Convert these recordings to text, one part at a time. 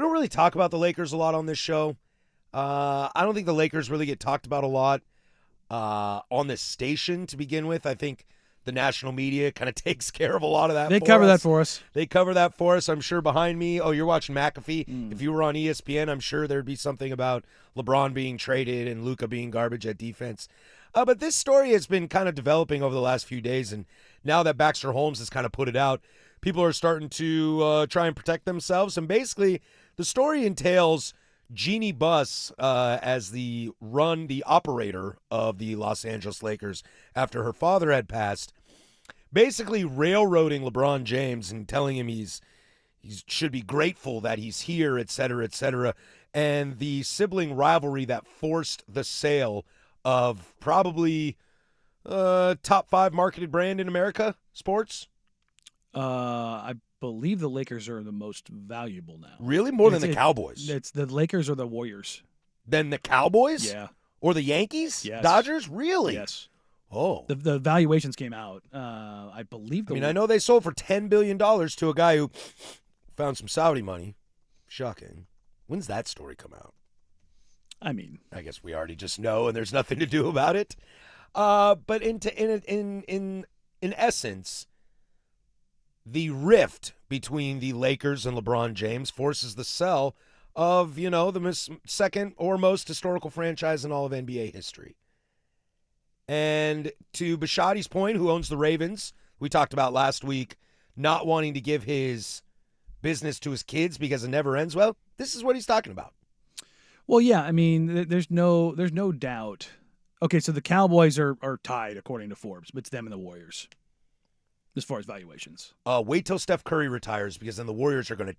don't really talk about the Lakers a lot on this show. I don't think the Lakers really get talked about a lot on this station to begin with. I think the national media kind of takes care of a lot of that. They cover that for us. They cover that for us. I'm sure behind me. Oh, you're watching McAfee. If you were on ESPN, I'm sure there'd be something about LeBron being traded and Luka being garbage at defense. But this story has been kind of developing over the last few days, and now that Baxter Holmes has kind of put it out, people are starting to try and protect themselves. And basically, the story entails Jeannie Buss as the operator of the Los Angeles Lakers after her father had passed, basically railroading LeBron James and telling him he should be grateful that he's here, et cetera, and the sibling rivalry that forced the sale of probably top 5 marketed brand in America, sports. I believe the Lakers are the most valuable now. Really? More than the Cowboys? It's the Lakers or the Warriors. Than the Cowboys? Yeah. Or the Yankees? Yes. Dodgers? Really? Yes. Oh. The valuations came out. I believe. I know they sold for $10 billion to a guy who found some Saudi money. Shocking. When's that story come out? I mean, I guess we already just know, and there's nothing to do about it. But in essence, the rift between the Lakers and LeBron James forces the sell of, the second or most historical franchise in all of NBA history. And to Bisciotti's point, who owns the Ravens, we talked about last week, not wanting to give his business to his kids because it never ends well, this is what he's talking about. Well, yeah, I mean, there's no doubt. Okay, so the Cowboys are tied according to Forbes, but it's them and the Warriors as far as valuations. Wait till Steph Curry retires because then the Warriors are going to.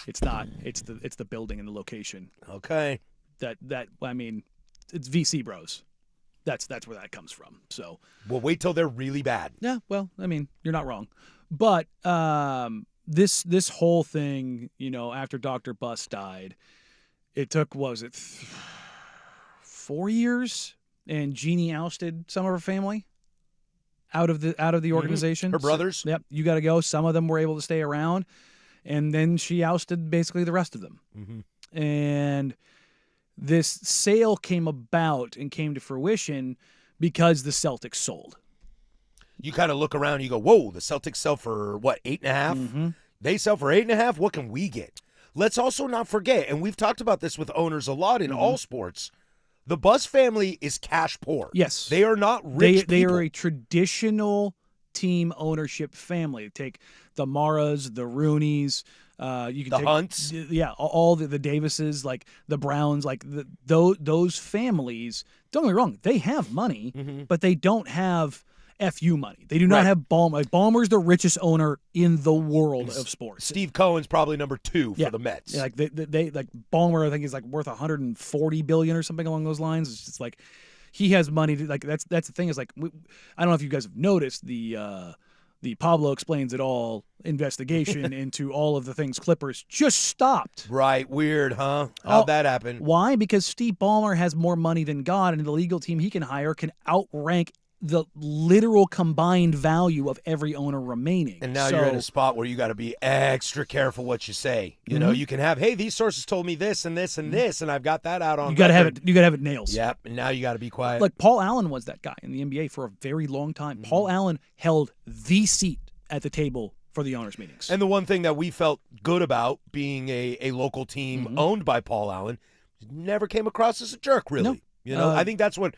It's not. It's the building and the location. Okay. I mean, it's VC bros. That's where that comes from. So. Well, wait till they're really bad. Yeah. Well, I mean, you're not wrong, but this whole thing, after Dr. Buss died. It took, 4 years, and Jeannie ousted some of her family out of the organization. Her brothers? So, yep, you got to go. Some of them were able to stay around, and then she ousted basically the rest of them. Mm-hmm. And this sale came about and came to fruition because the Celtics sold. You kind of look around and you go, whoa, the Celtics sell for, what, 8.5? Mm-hmm. They sell for 8.5? What can we get? Let's also not forget, and we've talked about this with owners a lot in all sports, the Buss family is cash poor. Yes. They are not rich They people. are a traditional team ownership family. Take the Maras, the Rooneys, you can the take Hunts. Yeah, all the Davises, like the Browns, like those families, don't get me wrong, they have money, but they don't have FU money. They do not have Ballmer. Like, Ballmer's the richest owner in the world of sports. Steve Cohen's probably number 2 for the Mets. Yeah, like they like Ballmer, I think is like worth $140 billion or something along those lines. It's just like he has money to, like, that's the thing is, like, I don't know if you guys have noticed the Pablo Explains It All investigation into all of the things Clippers just stopped. Right, weird, huh? How'd that happen? Why? Because Steve Ballmer has more money than God, and the legal team he can hire can outrank the literal combined value of every owner remaining. And now you're in a spot where you got to be extra careful what you say. You know, you can have, hey, these sources told me this and this and this, and I've got that out on. You got to have it. You got to have it nails. Yep. And now you got to be quiet. Like Paul Allen was that guy in the NBA for a very long time. Paul Allen held the seat at the table for the owners' meetings. And the one thing that we felt good about being a local team owned by Paul Allen, never came across as a jerk, really. No. You know, I think that's what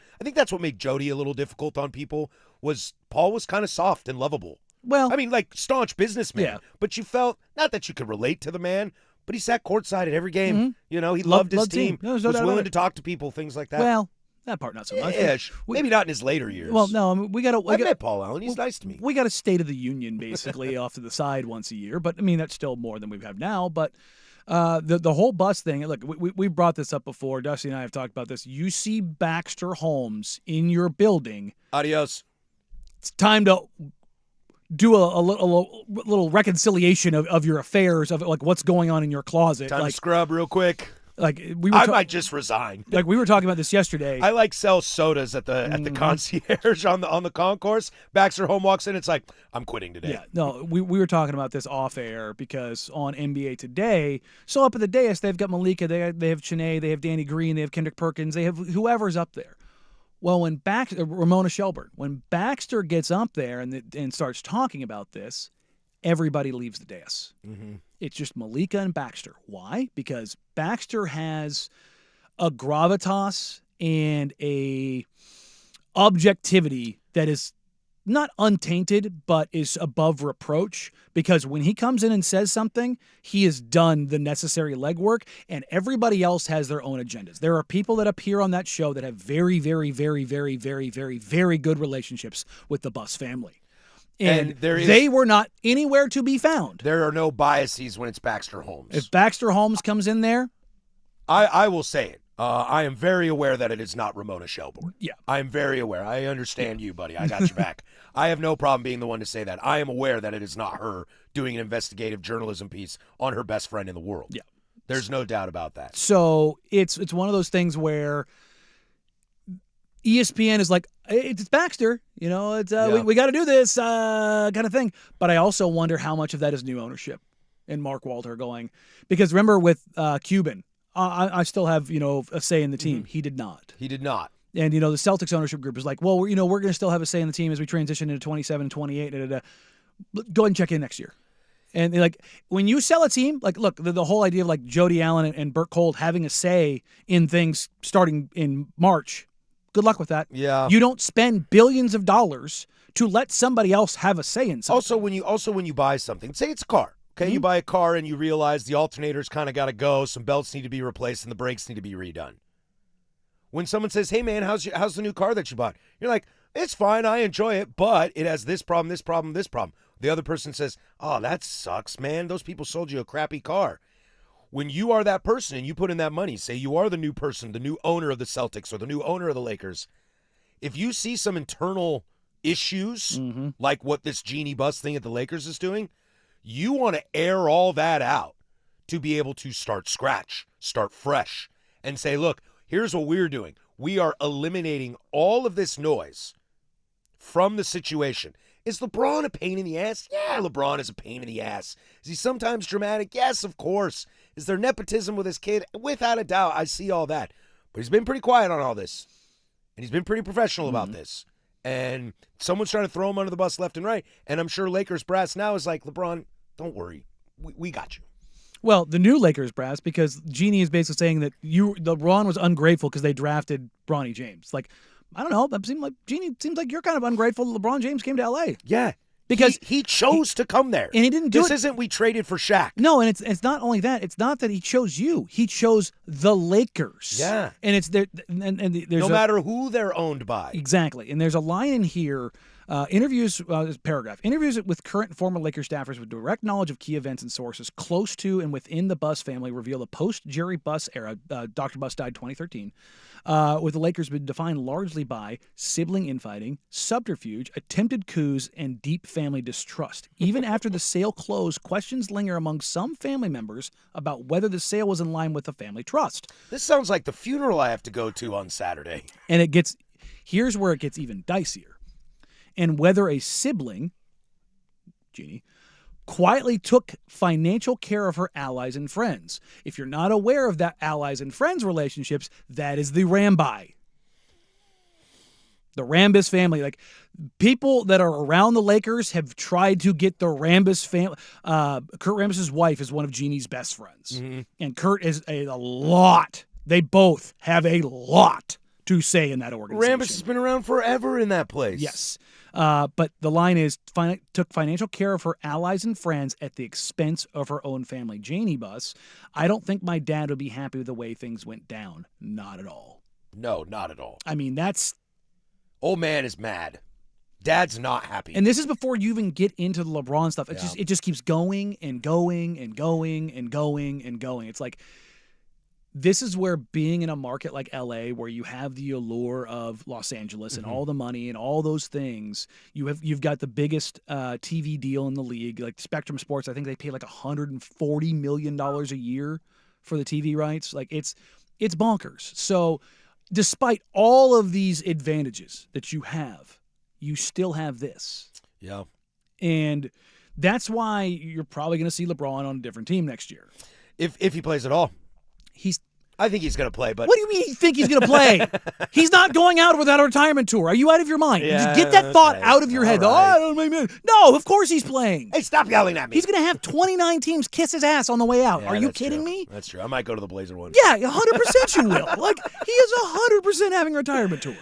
made Jody a little difficult on people. Was Paul was kind of soft and lovable. Well, I mean, like, staunch businessman. Yeah. But you felt, not that you could relate to the man, but he sat courtside at every game. You know, he loved his team. No, was willing to talk to people, things like that. Well, that part not so much. Yeah, maybe not in his later years. Well, no, I mean, I met Paul Allen. He's nice to me. We got a State of the Union basically off to the side once a year, but I mean that's still more than we have now. But the whole bus thing. Look, we brought this up before. Dusty and I have talked about this. You see Baxter Holmes in your building. Adios. It's time to do a little reconciliation of your affairs, of like what's going on in your closet. Time like, to scrub real quick. Like we were I might just resign. like we were talking about this yesterday. I like sell sodas at the concierge on the concourse. Baxter home walks in. It's like, I'm quitting today. Yeah, no, we were talking about this off air because on NBA Today, so up at the dais, they've got Malika, they have Chanae, they have Danny Green, they have Kendrick Perkins, they have whoever's up there. Well, when Ramona Shelburne, when Baxter gets up there and starts talking about this, everybody leaves the dais. Mm-hmm. It's just Malika and Baxter. Why? Because Baxter has a gravitas and a objectivity that is not untainted, but is above reproach, because when he comes in and says something, he has done the necessary legwork, and everybody else has their own agendas. There are people that appear on that show that have very, very, very, very, very, very, very good relationships with the Buss family. And they were not anywhere to be found. There are no biases when it's Baxter Holmes. If Baxter Holmes comes in there, I will say it. I am very aware that it is not Ramona Shelburne. Yeah. I am very aware. I understand you, buddy. I got your back. I have no problem being the one to say that. I am aware that it is not her doing an investigative journalism piece on her best friend in the world. Yeah. There's no doubt about that. So it's one of those things where ESPN is like, it's Baxter, it's we got to do this kind of thing. But I also wonder how much of that is new ownership and Mark Walter going, because remember with Cuban, I still have a say in the team. Mm-hmm. He did not. He did not. And the Celtics ownership group is like, well, we're going to still have a say in the team as we transition into 27 and 28. Go ahead and check in next year. And like when you sell a team, like look, the whole idea of like Jody Allen and Burt Cold having a say in things starting in March. Good luck with that. Yeah. You don't spend billions of dollars to let somebody else have a say in something. Also when you buy something, say it's a car. Okay, You buy a car and you realize the alternator's kind of got to go, some belts need to be replaced, and the brakes need to be redone. When someone says, "Hey man, how's the new car that you bought?" You're like, "It's fine, I enjoy it, but it has this problem, this problem, this problem." The other person says, "Oh, that sucks, man. Those people sold you a crappy car." When you are that person and you put in that money, say you are the new person, the new owner of the Celtics or the new owner of the Lakers, if you see some internal issues like what this Genie Buss thing at the Lakers is doing, you want to air all that out to be able to start fresh, and say, look, here's what we're doing. We are eliminating all of this noise from the situation. Is LeBron a pain in the ass? Yeah, LeBron is a pain in the ass. Is he sometimes dramatic? Yes, of course. Is there nepotism with his kid? Without a doubt, I see all that. But he's been pretty quiet on all this. And he's been pretty professional about this. And someone's trying to throw him under the bus left and right. And I'm sure Lakers brass now is like, LeBron, don't worry. We got you. Well, the new Lakers brass, because Genie is basically saying that LeBron was ungrateful because they drafted Bronny James. Like, I don't know. That seems like Genie seems like you're kind of ungrateful that LeBron James came to L.A. Yeah. Because he chose to come there. And he didn't do This isn't we traded for Shaq. No, and it's not only that. It's not that he chose you. He chose the Lakers. Yeah. And it's there. And there's no matter who they're owned by. Exactly. And there's a line in here. Interviews with current and former Lakers staffers with direct knowledge of key events and sources close to and within the Buss family reveal the post-Jerry Buss era, Dr. Buss died 2013, with the Lakers been defined largely by sibling infighting, subterfuge, attempted coups, and deep family distrust. Even after the sale closed, questions linger among some family members about whether the sale was in line with the family trust. This sounds like the funeral I have to go to on Saturday. And here's where it gets even dicier. And whether a sibling, Jeannie, quietly took financial care of her allies and friends. If you're not aware of that allies and friends relationships, that is the Ramby. The Rambis family. Like, people that are around the Lakers have tried to get the Rambis family. Kurt Rambis' wife is one of Jeannie's best friends. And Kurt is a lot. They both have a lot to say in that organization. Rambis has been around forever in that place. Yes. But the line is, took financial care of her allies and friends at the expense of her own family. Janie Buss, I don't think my dad would be happy with the way things went down. Not at all. No, not at all. I mean, old man is mad. Dad's not happy. And this is before you even get into the LeBron stuff. It just keeps going and going and going and going and going. It's like, this is where being in a market like LA, where you have the allure of Los Angeles and all the money and all those things, you've got the biggest TV deal in the league, like Spectrum Sports. I think they pay like $140 million a year for the TV rights. Like it's bonkers. So despite all of these advantages that you have, you still have this. Yeah. And that's why you're probably going to see LeBron on a different team next year. If he plays at all. I think he's going to play, but... What do you mean you think he's going to play? He's not going out without a retirement tour. Are you out of your mind? Yeah, Just get that thought okay. out of your head. All right. Oh, I don't make me. No, of course he's playing. Hey, stop yelling at me. He's going to have 29 teams kiss his ass on the way out. Yeah, Are you that's kidding true. me? That's true. I might go to the Blazer one. Yeah, 100% you will. Like, he is 100% having a retirement tour.